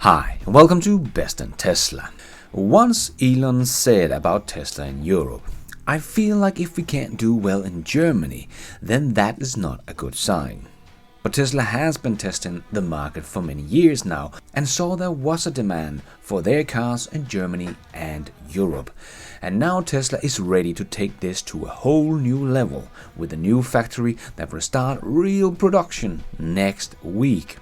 Hi, and welcome to Best in Tesla. Once Elon said about Tesla in Europe, I feel like if we can't do well in Germany, then that is not a good sign. But Tesla has been testing the market for many years now and saw there was a demand for their cars in Germany and Europe. And now Tesla is ready to take this to a whole new level with a new factory that will start real production next week.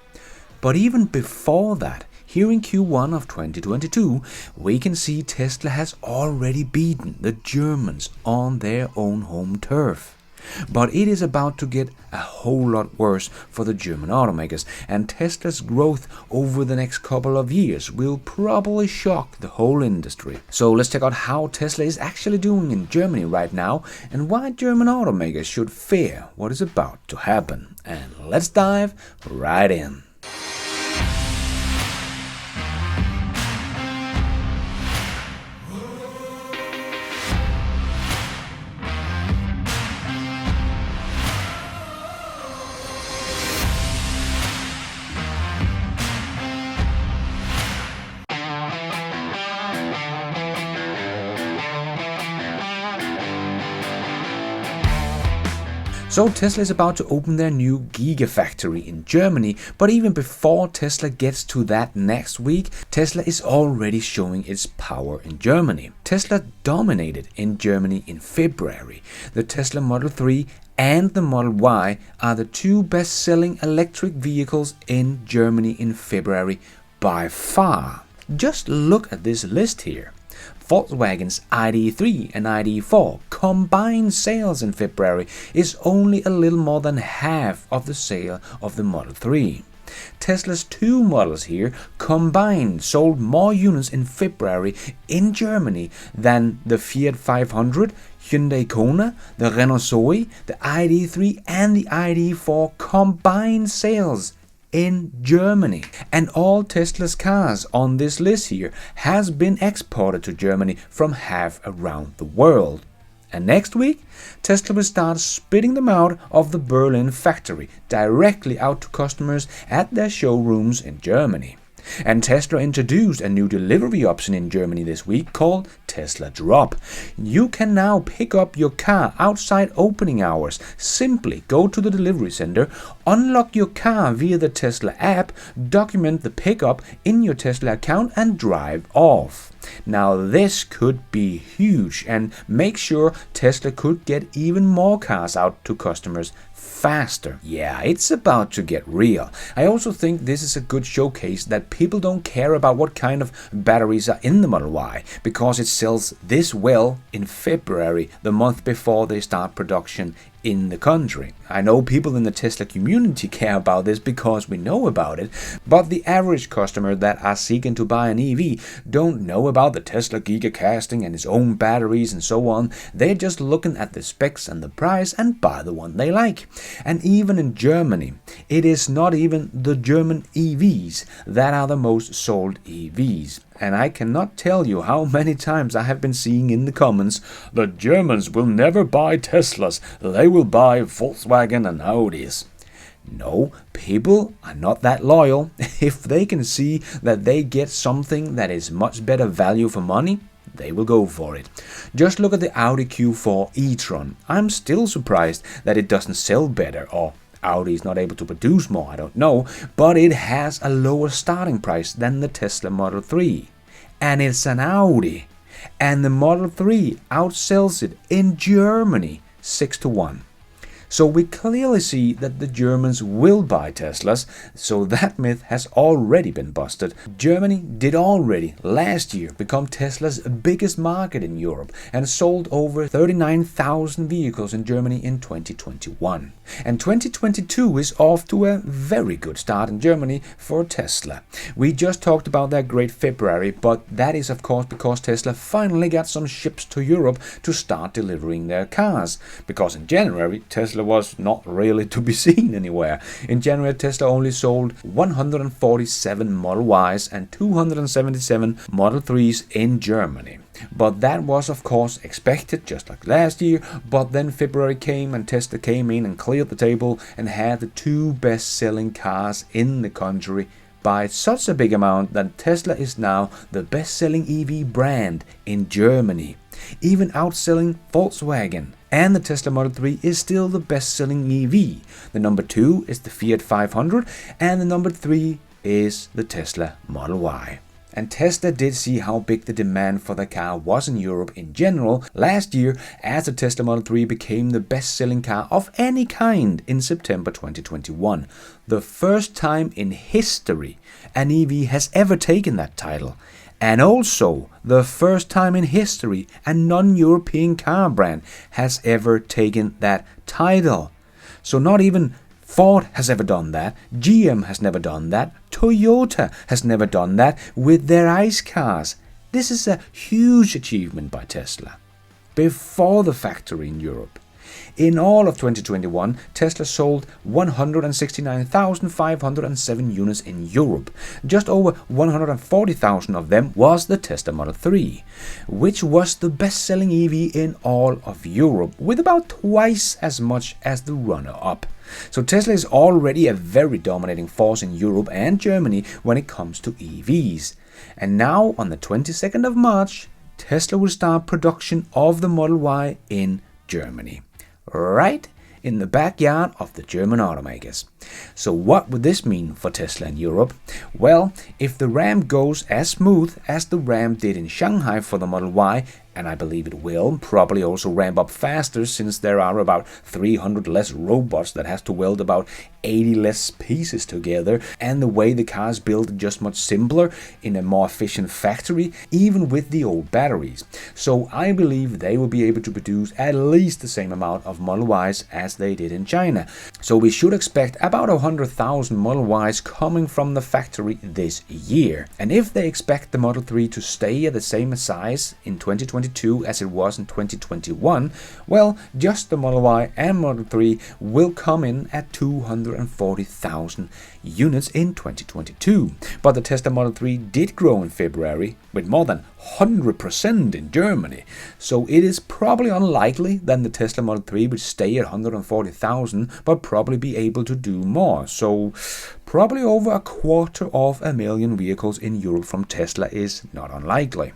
But even before that, here in Q1 of 2022, we can see Tesla has already beaten the Germans on their own home turf. But it is about to get a whole lot worse for the German automakers, and Tesla's growth over the next couple of years will probably shock the whole industry. So let's check out how Tesla is actually doing in Germany right now and why German automakers should fear what is about to happen. And let's dive right in. So Tesla is about to open their new Gigafactory in Germany, but even before Tesla gets to that next week, Tesla is already showing its power in Germany. Tesla dominated in Germany in February. The Tesla Model 3 and the Model Y are the two best-selling electric vehicles in Germany in February by far. Just look at this list here. Volkswagen's ID3 and ID4 combined sales in February is only a little more than half of the sale of the Model 3. Tesla's two models here combined sold more units in February in Germany than the Fiat 500, Hyundai Kona, the Renault Zoe, the ID3 and the ID4 combined sales in Germany. And all Tesla's cars on this list here has been exported to Germany from half around the world. And next week, Tesla will start spitting them out of the Berlin factory directly out to customers at their showrooms in Germany. And Tesla introduced a new delivery option in Germany this week called Tesla Drop. You can now pick up your car outside opening hours. Simply go to the delivery center, unlock your car via the Tesla app, document the pickup in your Tesla account and drive off. Now this could be huge and make sure Tesla could get even more cars out to customers faster. Yeah, it's about to get real. I also think this is a good showcase that people don't care about what kind of batteries are in the Model Y because it sells this well in February, the month before they start production in the country. I know people in the Tesla community care about this because we know about it, but the average customer that are seeking to buy an EV don't know about the Tesla Gigacasting and its own batteries and so on. They're just looking at the specs and the price and buy the one they like. And even in Germany, it is not even the German EVs that are the most sold EVs. And I cannot tell you how many times I have been seeing in the comments, the Germans will never buy Teslas, they will buy Volkswagen and Audis. No, people are not that loyal. If they can see that they get something that is much better value for money, they will go for it. Just look at the Audi Q4 e-tron. I'm still surprised that it doesn't sell better, or Audi is not able to produce more, I don't know, but it has a lower starting price than the Tesla Model 3. And it's an Audi. And the Model 3 outsells it in Germany 6-1. So we clearly see that the Germans will buy Teslas, so that myth has already been busted. Germany did already last year become Tesla's biggest market in Europe and sold over 39,000 vehicles in Germany in 2021. And 2022 is off to a very good start in Germany for Tesla. We just talked about their great February, but that is of course because Tesla finally got some ships to Europe to start delivering their cars. Because in January, Tesla was not really to be seen anywhere. In January, Tesla only sold 147 Model Ys and 277 Model 3s in Germany. But that was of course expected, just like last year, but then February came and Tesla came in and cleared the table and had the two best-selling cars in the country by such a big amount that Tesla is now the best-selling EV brand in Germany, even outselling Volkswagen. And the Tesla Model 3 is still the best-selling EV. The number 2 is the Fiat 500, and the number 3 is the Tesla Model Y. And Tesla did see how big the demand for the car was in Europe in general last year, as the Tesla Model 3 became the best-selling car of any kind in September 2021. The first time in history an EV has ever taken that title. And also the first time in history a non-European car brand has ever taken that title. So not even Ford has ever done that, GM has never done that, Toyota has never done that with their ICE cars. This is a huge achievement by Tesla. Before the factory in Europe. In all of 2021, Tesla sold 169,507 units in Europe. Just over 140,000 of them was the Tesla Model 3, which was the best-selling EV in all of Europe, with about twice as much as the runner-up. So Tesla is already a very dominating force in Europe and Germany when it comes to EVs. And now, on the 22nd of March, Tesla will start production of the Model Y in Germany, right in the backyard of the German automakers. So what would this mean for Tesla in Europe? Well, if the ramp goes as smooth as the ramp did in Shanghai for the Model Y, and I believe it will probably also ramp up faster, since there are about 300 less robots that has to weld about 80 less pieces together, and the way the car is built just much simpler in a more efficient factory, even with the old batteries. So I believe they will be able to produce at least the same amount of Model Ys as they did in China. So we should expect about 100,000 Model Ys coming from the factory this year. And if they expect the Model 3 to stay at the same size in 2022 as it was in 2021, well, just the Model Y and Model 3 will come in at 240,000 units in 2022. But the Tesla Model 3 did grow in February with more than 100% in Germany. So it is probably unlikely that the Tesla Model 3 would stay at 140,000, but probably be able to do more. So probably over 250,000 vehicles in Europe from Tesla is not unlikely.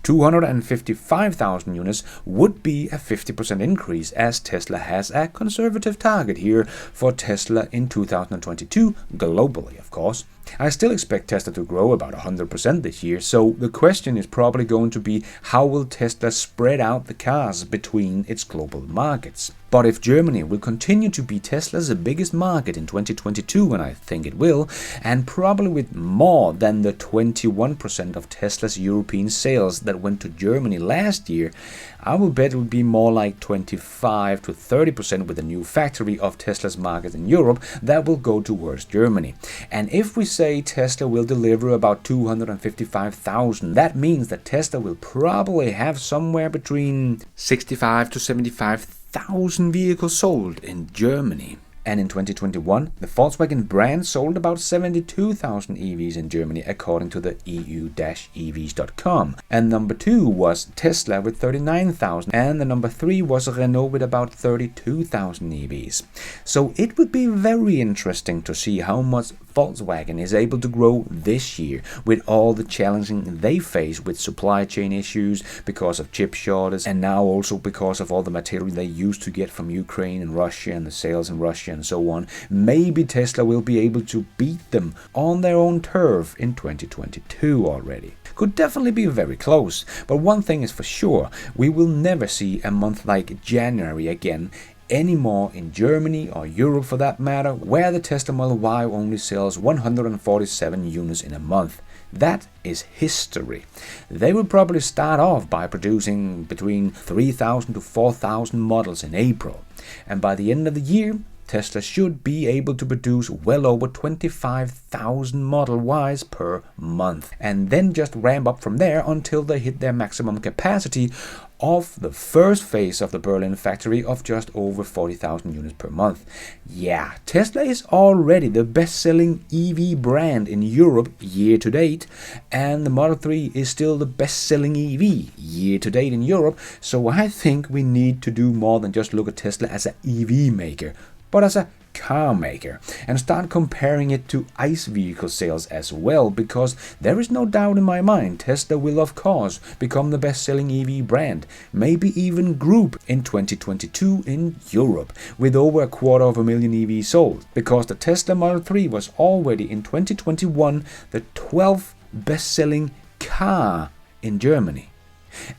255,000 units would be a 50% increase, as Tesla has a conservative target here for Tesla in 2022, globally of course. I still expect Tesla to grow about 100% this year, so the question is probably going to be, how will Tesla spread out the cars between its global markets? But if Germany will continue to be Tesla's biggest market in 2022, and I think it will, and probably with more than the 21% of Tesla's European sales that went to Germany last year, I will bet it will be more like 25 to 30% with the new factory of Tesla's market in Europe that will go towards Germany. And if we say Tesla will deliver about 255,000, that means that Tesla will probably have somewhere between 65 to 75,000 vehicles sold in Germany. And in 2021, the Volkswagen brand sold about 72,000 EVs in Germany, according to the EU-EVs.com. And number 2 was Tesla with 39,000, and the number 3 was Renault with about 32,000 EVs. So it would be very interesting to see how much Volkswagen is able to grow this year, with all the challenging they face with supply chain issues because of chip shortages, and now also because of all the material they used to get from Ukraine and Russia and the sales in Russia and so on. Maybe Tesla will be able to beat them on their own turf in 2022 already. Could definitely be very close, but one thing is for sure, we will never see a month like January again anymore in Germany or Europe for that matter, where the Tesla Model Y only sells 147 units in a month. That is history. They will probably start off by producing between 3,000 to 4,000 models in April, and by the end of the year Tesla should be able to produce well over 25,000 Model Ys per month, and then just ramp up from there until they hit their maximum capacity of the first phase of the Berlin factory of just over 40,000 units per month. Yeah, Tesla is already the best-selling EV brand in Europe year to date, and the Model 3 is still the best-selling EV year to date in Europe, so I think we need to do more than just look at Tesla as an EV maker, but as a car maker and start comparing it to ICE vehicle sales as well, because there is no doubt in my mind Tesla will of course become the best-selling EV brand, maybe even group in 2022 in Europe, with over 250,000 EVs sold, because the Tesla Model 3 was already in 2021 the 12th best-selling car in Germany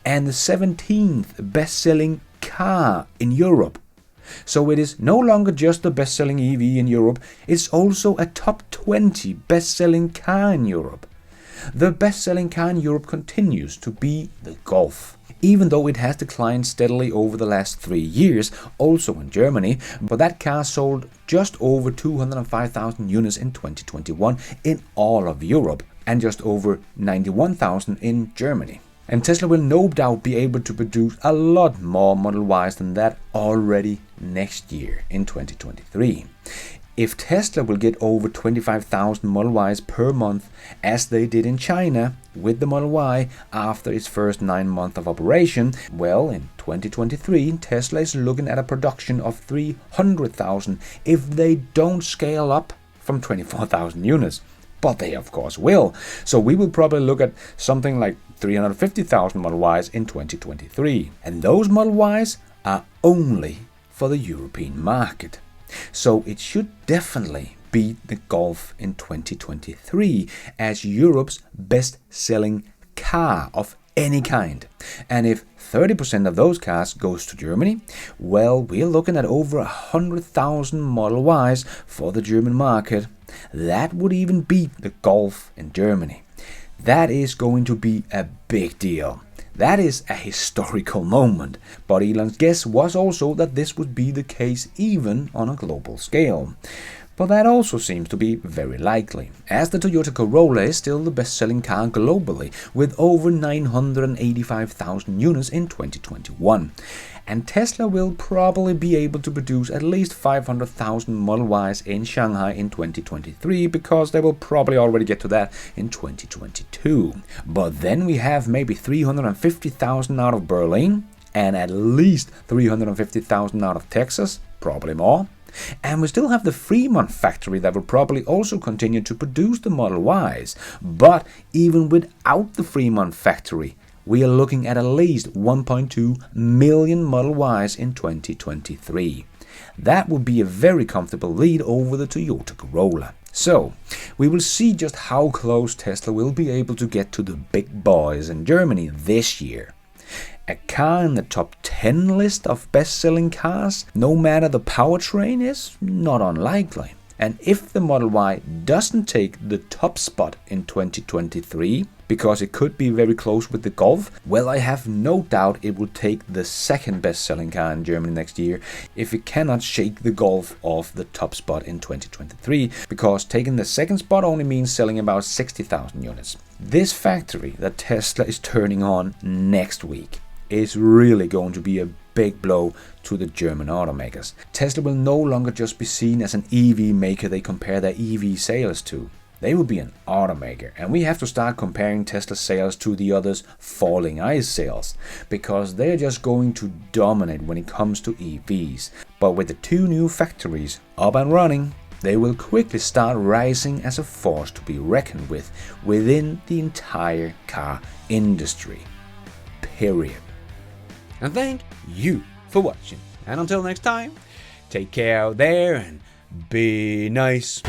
and the 17th best-selling car in Europe. So it is no longer just the best-selling EV in Europe, it's also a top 20 best-selling car in Europe. The best-selling car in Europe continues to be the Golf, even though it has declined steadily over the last 3 years, also in Germany, but that car sold just over 205,000 units in 2021 in all of Europe, and just over 91,000 in Germany. And Tesla will no doubt be able to produce a lot more Model Ys than that already next year in 2023. If Tesla will get over 25,000 Model Ys per month, as they did in China with the Model Y after its first 9 months of operation, well, in 2023 Tesla is looking at a production of 300,000 if they don't scale up from 24,000 units. But they of course will. So we will probably look at something like 350,000 Model Ys in 2023. And those Model Ys are only for the European market. So it should definitely beat the Golf in 2023 as Europe's best-selling car of any kind. And if 30% of those cars goes to Germany, well, we're looking at over 100,000 Model Ys for the German market. That would even beat the Golf in Germany. That is going to be a big deal. That is a historical moment. But Elon's guess was also that this would be the case even on a global scale. But that also seems to be very likely, as the Toyota Corolla is still the best-selling car globally, with over 985,000 units in 2021. And Tesla will probably be able to produce at least 500,000 Model Ys in Shanghai in 2023, because they will probably already get to that in 2022. But then we have maybe 350,000 out of Berlin, and at least 350,000 out of Texas, probably more. And we still have the Fremont factory that will probably also continue to produce the Model Ys. But even without the Fremont factory, we are looking at least 1.2 million Model Ys in 2023. That would be a very comfortable lead over the Toyota Corolla. So, we will see just how close Tesla will be able to get to the big boys in Germany this year. A car in the top 10 list of best-selling cars, no matter the powertrain, is not unlikely. And if the Model Y doesn't take the top spot in 2023, because it could be very close with the Golf, well, I have no doubt it will take the second best-selling car in Germany next year if it cannot shake the Golf off the top spot in 2023, because taking the second spot only means selling about 60,000 units. This factory that Tesla is turning on next week is really going to be a big blow to the German automakers. Tesla will no longer just be seen as an EV maker they compare their EV sales to. They will be an automaker, and we have to start comparing Tesla sales to the others' falling ICE sales, because they're just going to dominate when it comes to EVs. But with the 2 new factories up and running, they will quickly start rising as a force to be reckoned with within the entire car industry. Period. And thank you for watching. And until next time, take care out there and be nice.